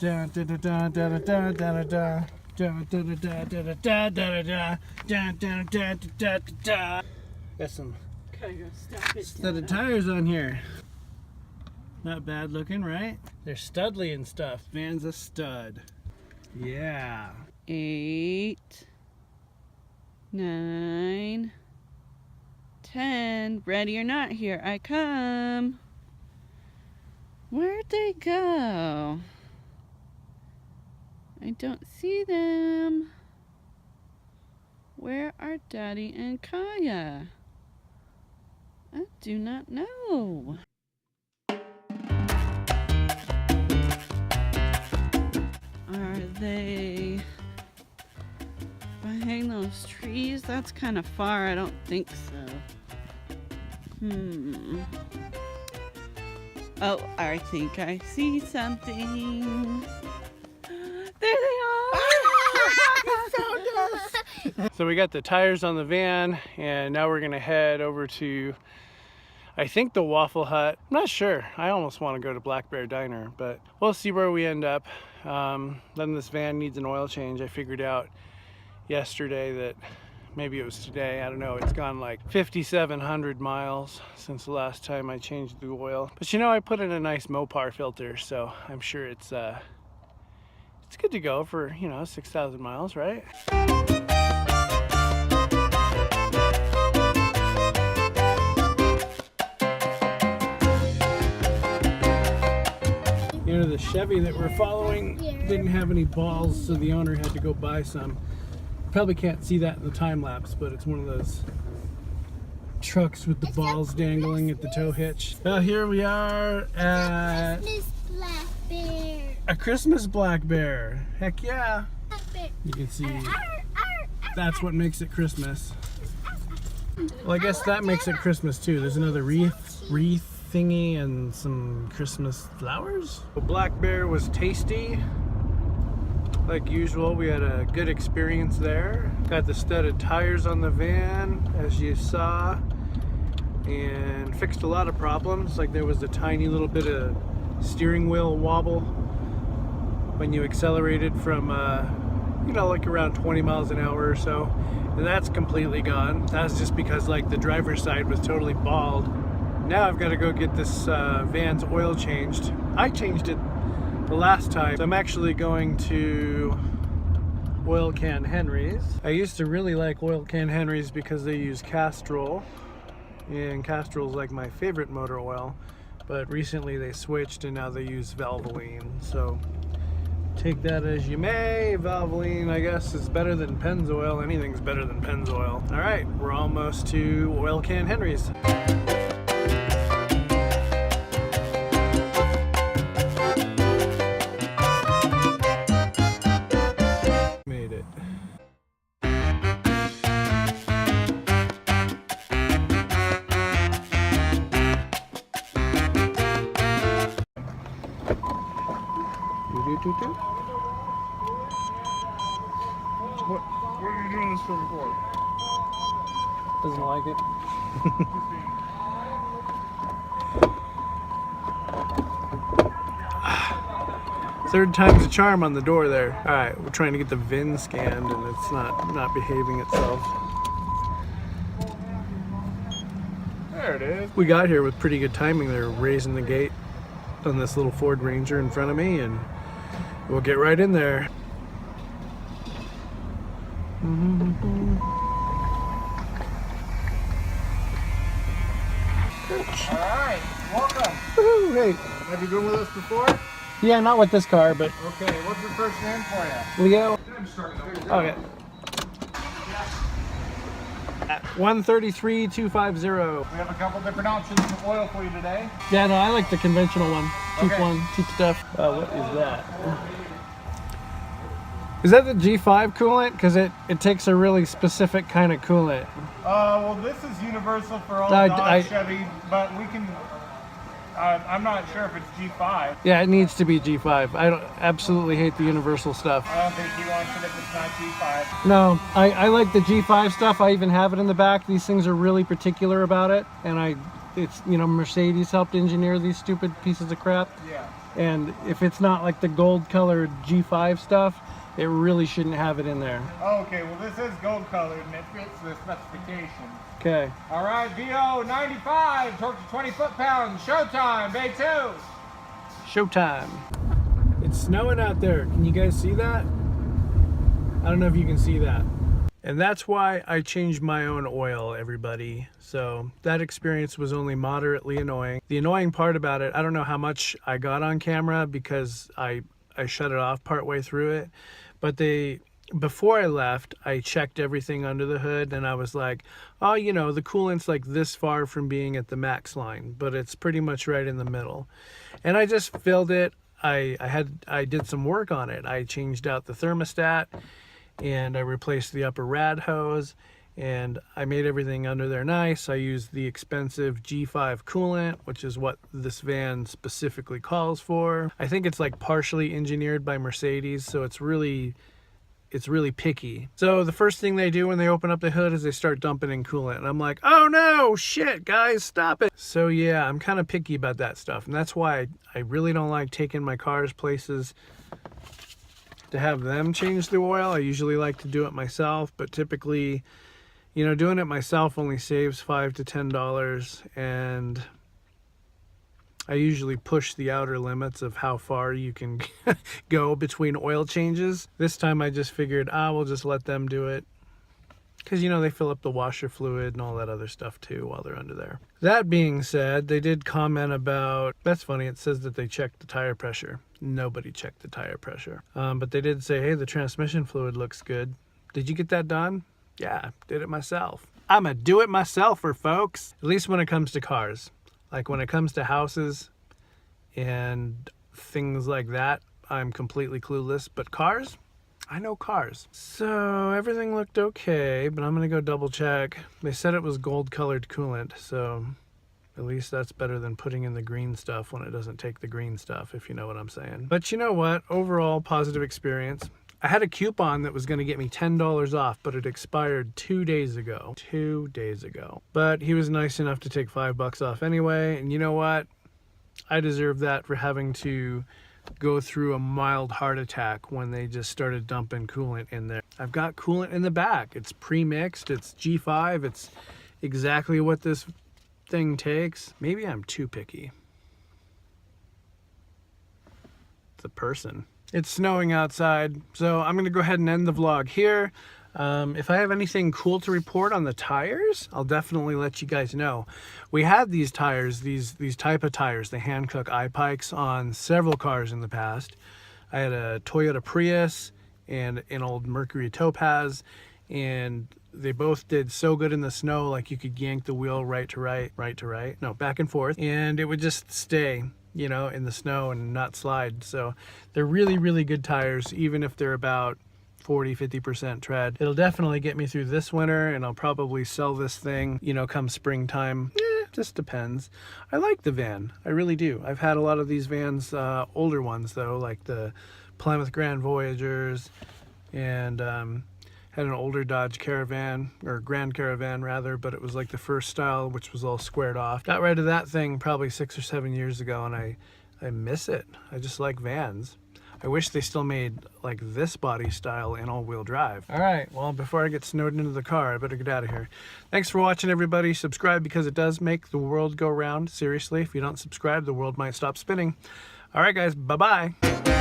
Da da da da da da da da da. Da da da da da da da da da da. Got some set of tires on here. Not bad looking, right? They're studly and stuff. Van's a stud. Yeah. 8, 9, 10. Ready or not, here I come. Where'd they go? I don't see them. Where are Daddy and Kaya? I do not know. Are they behind those trees? That's kind of far. I don't think so. Oh, I think I see something. There they are! So we got the tires on the van, and now we're gonna head over to, I think, the Waffle Hut. I'm not sure. I almost want to go to Black Bear Diner, but we'll see where we end up. Then this van needs an oil change. I figured out yesterday that, maybe it was today, I don't know, it's gone like 5,700 miles since the last time I changed the oil. But you know, I put in a nice Mopar filter, so I'm sure it's good to go for, you know, 6,000 miles, right? You know, the Chevy that we're following didn't have any balls, so the owner had to go buy some. Probably can't see that in the time lapse, but it's one of those trucks with the balls dangling at the tow hitch. Well, here we are at a Christmas black bear. Heck yeah! You can see that's what makes it Christmas. Well, I guess that makes it Christmas too. There's another wreath thingy and some Christmas flowers. The black bear was tasty. Like usual, we had a good experience there. Got the studded tires on the van, as you saw, and fixed a lot of problems. Like there was a tiny little bit of steering wheel wobble when you accelerated from, you know, like around 20 miles an hour or so. And that's completely gone. That's just because like the driver's side was totally bald. Now I've got to go get this van's oil changed. I changed it the last time. So I'm actually going to Oil Can Henry's. I used to really like Oil Can Henry's because they use Castrol, and Castrol is like my favorite motor oil, but recently they switched and now they use Valvoline. So take that as you may. Valvoline, I guess, is better than Pennzoil. Anything's better than Pennzoil. All right, we're almost to Oil Can Henry's. What are you doing this film for? Doesn't like it. Third time's a charm on the door there. All right, we're trying to get the VIN scanned and it's not behaving itself. There it is. We got here with pretty good timing. They're raising the gate on this little Ford Ranger in front of me, and we'll get right in there. Alright, welcome. Woohoo, hey. Have you been with us before? Yeah, not with this car, but Okay, what's your first name for you? Leo. Okay. 133,250. We have a couple different options of oil for you today. Yeah, no, I like the conventional one. Cheap Okay. one, cheap stuff. What is that? Is that the G5 coolant? Because it takes a really specific kind of coolant. Well, this is universal for all Dodge, Chevy, but we can. I'm not sure if it's G5. Yeah, it needs to be G5. I absolutely hate the universal stuff. I don't think he wants it if it's not G5. No, I like the G5 stuff. I even have it in the back. These things are really particular about it, and it's, you know, Mercedes helped engineer these stupid pieces of crap. Yeah. And if it's not like the gold colored G5 stuff, it really shouldn't have it in there. Okay, well this is gold colored and it fits the specifications. Okay. All right, VO 95, torque to 20 foot-pounds, showtime, bay 2. Showtime. It's snowing out there. Can you guys see that? I don't know if you can see that. And that's why I changed my own oil, everybody. So that experience was only moderately annoying. The annoying part about it, I don't know how much I got on camera because I shut it off partway through it. But before I left, I checked everything under the hood and I was like, oh, you know, the coolant's like this far from being at the max line, but it's pretty much right in the middle. And I just filled it. I did some work on it. I changed out the thermostat and I replaced the upper rad hose and I made everything under there nice. I used the expensive G5 coolant, which is what this van specifically calls for. I think it's like partially engineered by Mercedes, so it's really picky. So the first thing they do when they open up the hood is they start dumping in coolant. And I'm like, oh no, shit, guys, stop it. So yeah, I'm kind of picky about that stuff. And that's why I really don't like taking my cars places to have them change the oil. I usually like to do it myself, but typically, you know, doing it myself only saves $5 to $10. And I usually push the outer limits of how far you can go between oil changes. This time I just figured, we'll just let them do it. Because, you know, they fill up the washer fluid and all that other stuff too while they're under there. That being said, they did comment about, that's funny, it says that they checked the tire pressure. Nobody checked the tire pressure. But they did say, hey, the transmission fluid looks good. Did you get that done? Yeah, did it myself. I'm a do-it-myselfer, folks. At least when it comes to cars. Like when it comes to houses and things like that, I'm completely clueless. But cars, I know cars. So everything looked okay, but I'm gonna go double check. They said it was gold colored coolant, so at least that's better than putting in the green stuff when it doesn't take the green stuff, if you know what I'm saying. But you know what? Overall, positive experience. I had a coupon that was going to get me $10 off, but it expired 2 days ago. 2 days ago. But he was nice enough to take $5 off anyway. And you know what? I deserve that for having to go through a mild heart attack when they just started dumping coolant in there. I've got coolant in the back. It's pre-mixed. It's G5. It's exactly what this thing takes. Maybe I'm too picky. It's a person. It's snowing outside, so I'm going to go ahead and end the vlog here. If I have anything cool to report on the tires, I'll definitely let you guys know. We had these tires, these type of tires, the Hankook I-Pikes, on several cars in the past. I had a Toyota Prius and an old Mercury Topaz, and they both did so good in the snow, like you could yank the wheel right to right, no, back and forth, and it would just stay, you know, in the snow and not slide. So they're really, really good tires, even if they're about 40-50% tread. It'll definitely get me through this winter, and I'll probably sell this thing, you know, come springtime. Just depends. I like the van, I really do. I've had a lot of these vans, older ones though, like the Plymouth Grand Voyagers, and had an older Dodge Caravan, or Grand Caravan rather, but it was like the first style, which was all squared off. Got rid of that thing probably 6 or 7 years ago, and I miss it. I just like vans. I wish they still made like this body style in all-wheel drive. All right, well, before I get snowed into the car, I better get out of here. Thanks for watching, everybody. Subscribe because it does make the world go round. Seriously, if you don't subscribe, the world might stop spinning. All right, guys, bye-bye.